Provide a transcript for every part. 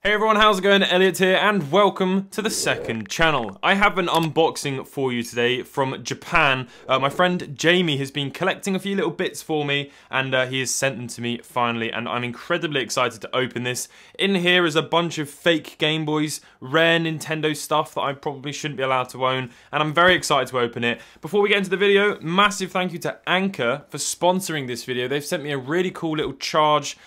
Hey everyone, how's it going? Elliot here, and welcome to the second channel. I have an unboxing for you today from Japan. My friend Jamie has been collecting a few little bits for me, and he has sent them to me finally, and I'm incredibly excited to open this. In here is a bunch of fake Game Boys, rare Nintendo stuff that I probably shouldn't be allowed to own, and I'm very excited to open it. Before we get into the video, massive thank you to Anchor for sponsoring this video. They've sent me a really cool little charge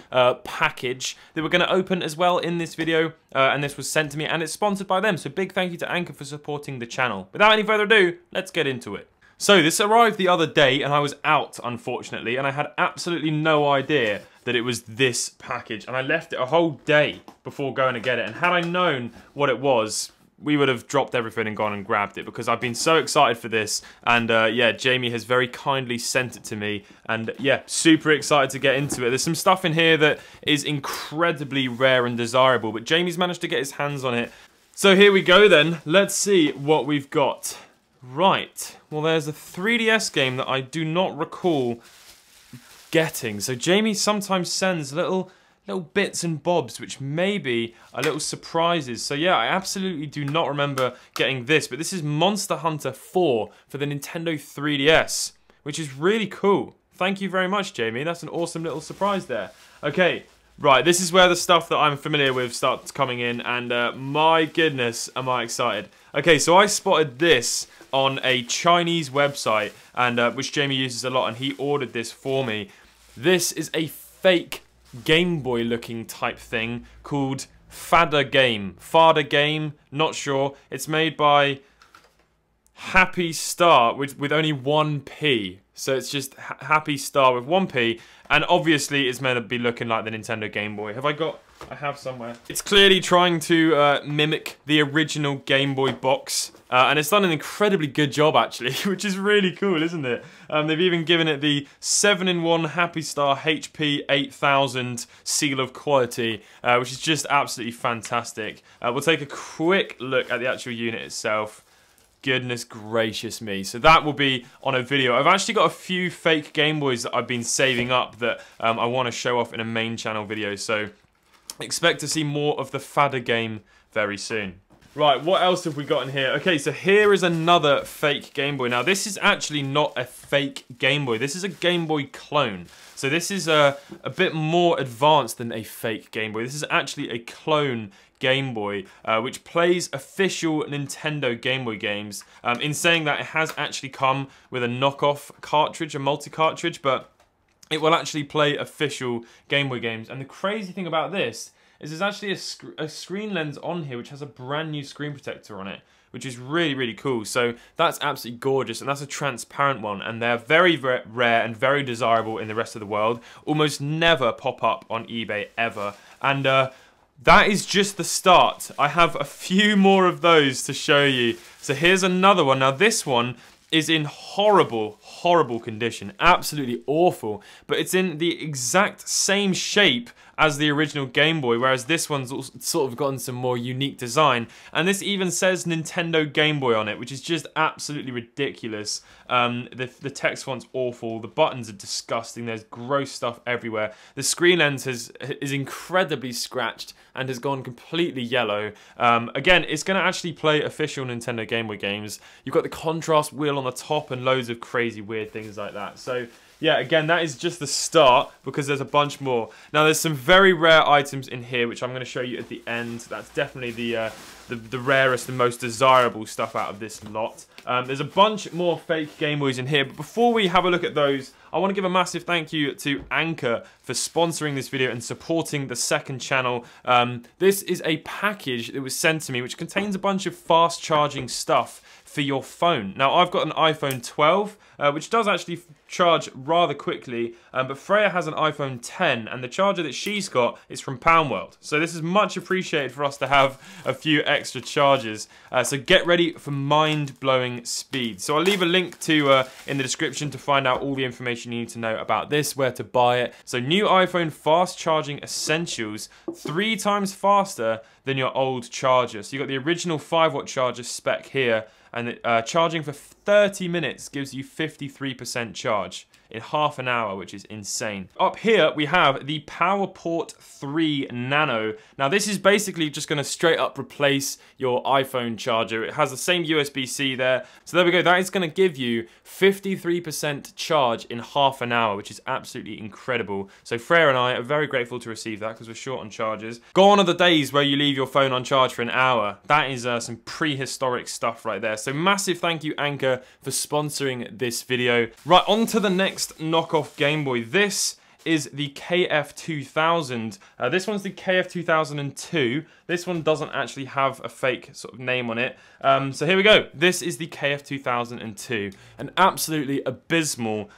package that we're going to open as well in this video. And this was sent to me and it's sponsored by them, so big thank you to Anchor for supporting the channel. Without any further ado, let's get into it. So this arrived the other day and I was out, unfortunately, and I had absolutely no idea that it was this package, and I left it a whole day before going to get it, and had I known what it was, we would have dropped everything and gone and grabbed it, because I've been so excited for this. And yeah, Jamie has very kindly sent it to me, and yeah, super excited to get into it. There's some stuff in here that is incredibly rare and desirable, but Jamie's managed to get his hands on it. So here we go then, let's see what we've got. Right, well there's a 3DS game that I do not recall getting. So Jamie sometimes sends little bits and bobs which maybe are little surprises. So yeah, I absolutely do not remember getting this, but this is Monster Hunter 4 for the Nintendo 3DS, which is really cool. Thank you very much, Jamie. That's an awesome little surprise there. Okay, right, this is where the stuff that I'm familiar with starts coming in, and my goodness, am I excited. Okay, so I spotted this on a Chinese website, and which Jamie uses a lot, and he ordered this for me. This is a fake Game Boy looking type thing called Fada Game, not sure. It's made by Happy Star with only one P. So it's just Happy Star with one P, and obviously it's meant to be looking like the Nintendo Game Boy. I have somewhere. It's clearly trying to mimic the original Game Boy box, and it's done an incredibly good job actually, which is really cool, isn't it? They've even given it the 7-in-1 Happy Star HP 8000 seal of quality, which is just absolutely fantastic. We'll take a quick look at the actual unit itself. Goodness gracious me. So that will be on a video. I've actually got a few fake Game Boys that I've been saving up that I want to show off in a main channel video, so expect to see more of the Fada Game very soon. Right, what else have we got in here? Okay, so here is another fake Game Boy. Now, this is actually not a fake Game Boy. This is a Game Boy clone. So this is a bit more advanced than a fake Game Boy. This is actually a clone Game Boy, which plays official Nintendo Game Boy games. In saying that, it has actually come with a knockoff cartridge, a multi-cartridge, but it will actually play official Game Boy games. And the crazy thing about this is there's actually a screen lens on here which has a brand new screen protector on it, which is really, really cool. So that's absolutely gorgeous, and that's a transparent one, and they're very, very rare and very desirable in the rest of the world. Almost never pop up on eBay ever. And that is just the start. I have a few more of those to show you. So here's another one. Now this one is in horrible, horrible condition. Absolutely awful. But it's in the exact same shape as the original Game Boy, whereas this one's sort of gotten some more unique design. And this even says Nintendo Game Boy on it, which is just absolutely ridiculous. The text font's awful. The buttons are disgusting. There's gross stuff everywhere. The screen lens is incredibly scratched and has gone completely yellow. Again, it's going to actually play official Nintendo Game Boy games. You've got the contrast wheel on the top and loads of crazy weird things like that. So yeah, again, that is just the start, because there's a bunch more. Now, there's some very rare items in here, which I'm going to show you at the end. That's definitely the rarest and most desirable stuff out of this lot. There's a bunch more fake Game Boys in here, but before we have a look at those, I want to give a massive thank you to Anchor for sponsoring this video and supporting the second channel. This is a package that was sent to me which contains a bunch of fast charging stuff for your phone. Now, I've got an iPhone 12, which does actually charge rather quickly, but Freya has an iPhone 10, and the charger that she's got is from Poundworld. So this is much appreciated for us to have a few extra chargers. So get ready for mind-blowing speed. So I'll leave a link to in the description to find out all the information you need to know about this, where to buy it. So new iPhone fast charging essentials, 3 times faster than your old charger. So you've got the original 5-watt charger spec here, and charging for 30 minutes gives you 53% charge. in half an hour, which is insane. Up here, we have the PowerPort 3 Nano. Now, this is basically just going to straight up replace your iPhone charger. It has the same USB-C there. So there we go. That is going to give you 53% charge in half an hour, which is absolutely incredible. So Freya and I are very grateful to receive that because we're short on chargers. Gone are the days where you leave your phone on charge for an hour. That is some prehistoric stuff right there. So massive thank you, Anchor, for sponsoring this video. Right, on to the next knockoff Game Boy. This is the KF2000. This one's the KF2002. This one doesn't actually have a fake sort of name on it. So here we go. This is the KF2002. An absolutely abysmal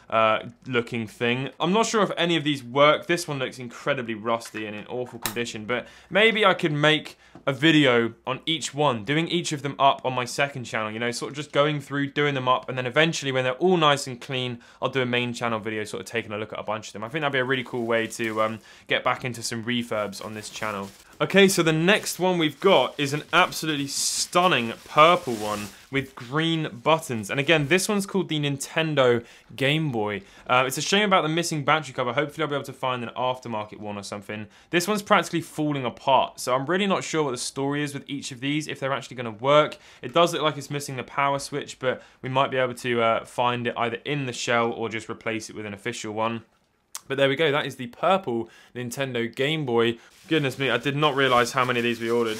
looking thing. I'm not sure if any of these work. This one looks incredibly rusty and in awful condition, but maybe I could make a video on each one, doing each of them up on my second channel, you know, sort of just going through, doing them up, and then eventually when they're all nice and clean, I'll do a main channel video sort of taking a look at a bunch of them. I think that'd be a really cool way to get back into some refurbs on this channel. Okay, so the next one we've got is an absolutely stunning purple one with green buttons. And again, this one's called the Nintendo Game Boy. It's a shame about the missing battery cover. Hopefully I'll be able to find an aftermarket one or something. This one's practically falling apart, so I'm really not sure what the story is with each of these, if they're actually going to work. It does look like it's missing the power switch, but we might be able to find it either in the shell or just replace it with an official one. But there we go, that is the purple Nintendo Game Boy. Goodness me, I did not realise how many of these we ordered.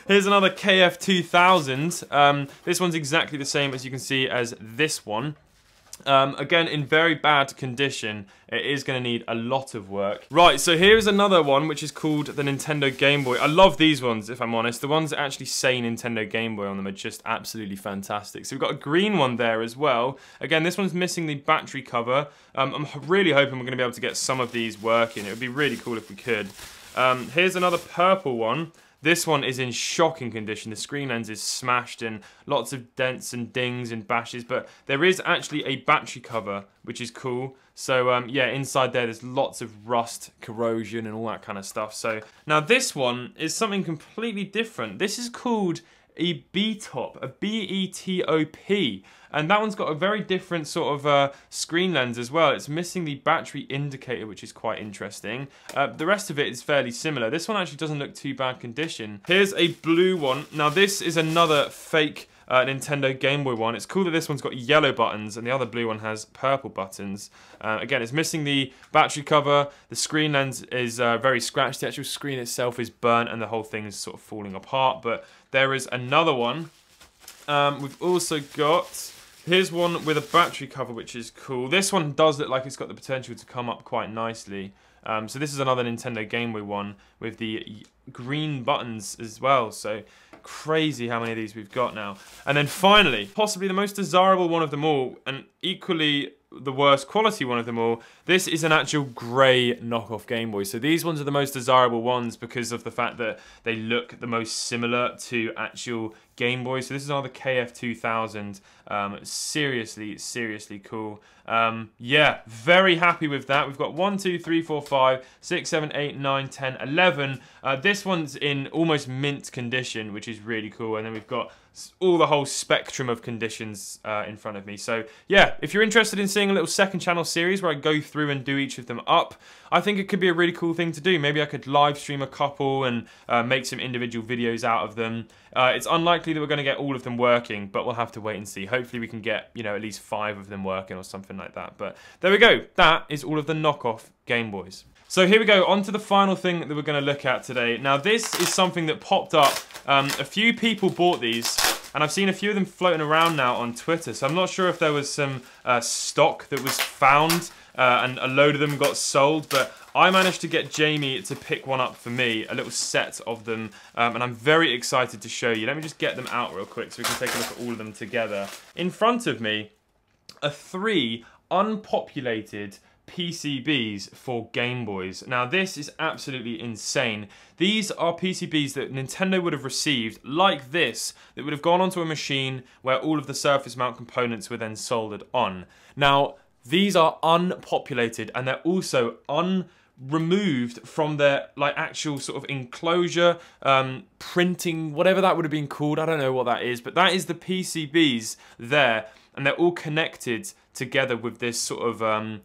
Here's another KF2000. This one's exactly the same as you can see as this one. Again, in very bad condition. It is going to need a lot of work. Right, so here's another one which is called the Nintendo Game Boy. I love these ones, if I'm honest. The ones that actually say Nintendo Game Boy on them are just absolutely fantastic. So we've got a green one there as well. Again, this one's missing the battery cover. I'm really hoping we're going to be able to get some of these working. It would be really cool if we could. Here's another purple one. This one is in shocking condition. The screen lens is smashed and lots of dents and dings and bashes, but there is actually a battery cover, which is cool. So yeah, inside there's lots of rust, corrosion and all that kind of stuff. So now this one is something completely different. This is called a B-top, a B-E-T-O-P. And that one's got a very different sort of screen lens as well. It's missing the battery indicator, which is quite interesting. The rest of it is fairly similar. This one actually doesn't look too bad condition. Here's a blue one. Now this is another fake Nintendo Game Boy one. It's cool that this one's got yellow buttons and the other blue one has purple buttons. Again, it's missing the battery cover. The screen lens is very scratched. The actual screen itself is burnt and the whole thing is sort of falling apart. But there is another one. We've also got... Here's one with a battery cover, which is cool. This one does look like it's got the potential to come up quite nicely. So this is another Nintendo Game Boy one with the green buttons as well. So crazy how many of these we've got now. And then finally, possibly the most desirable one of them all, and equally the worst quality one of them all, this is an actual grey knockoff Game Boy. So these ones are the most desirable ones because of the fact that they look the most similar to actual Game Boy. So this is another KF2000. Seriously, seriously cool. Yeah, very happy with that. We've got 1, 2, 3, 4, 5, 6, 7, 8, 9, 10, 11. This one's in almost mint condition, which is really cool. And then we've got all the whole spectrum of conditions in front of me. So yeah, if you're interested in seeing a little second channel series where I go through and do each of them up, I think it could be a really cool thing to do. Maybe I could live stream a couple and make some individual videos out of them. It's unlikely that we're going to get all of them working, but we'll have to wait and see. Hopefully we can get, you know, at least 5 of them working or something like that. But there we go. That is all of the knockoff Game Boys. So here we go, on to the final thing that we're going to look at today. Now this is something that popped up. A few people bought these, and I've seen a few of them floating around now on Twitter. So I'm not sure if there was some stock that was found and a load of them got sold, but I managed to get Jamie to pick one up for me, a little set of them, and I'm very excited to show you. Let me just get them out real quick so we can take a look at all of them together. In front of me are 3 unpopulated PCBs for Game Boys. Now this is absolutely insane. These are PCBs that Nintendo would have received like this, that would have gone onto a machine where all of the surface mount components were then soldered on. Now these are unpopulated and they're also removed from their like actual sort of enclosure, printing, whatever that would have been called. I don't know what that is, but that is the PCBs there. and they're all connected together with this sort of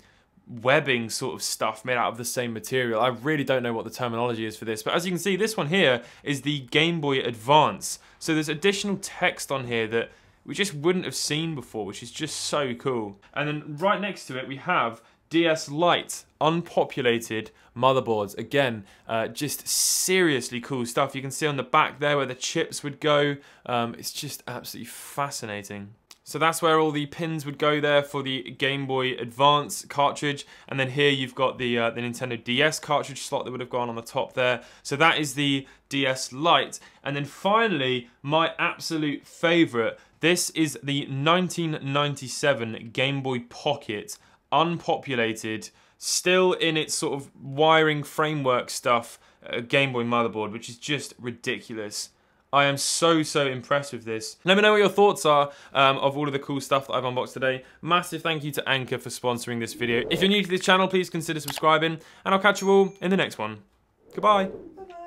webbing sort of stuff made out of the same material. I really don't know what the terminology is for this, but as you can see, this one here is the Game Boy Advance. So there's additional text on here that we just wouldn't have seen before, which is just so cool. And then right next to it, we have DS Lite, unpopulated motherboards. Again, just seriously cool stuff. You can see on the back there where the chips would go. It's just absolutely fascinating. So that's where all the pins would go there for the Game Boy Advance cartridge. And then here you've got the Nintendo DS cartridge slot that would have gone on the top there. So that is the DS Lite. And then finally, my absolute favorite. This is the 1997 Game Boy Pocket, unpopulated, still in its sort of wiring framework stuff, Game Boy motherboard, which is just ridiculous. I am so impressed with this. Let me know what your thoughts are of all of the cool stuff that I've unboxed today. Massive thank you to Anchor for sponsoring this video. If you're new to this channel, please consider subscribing, and I'll catch you all in the next one. Goodbye. Bye-bye.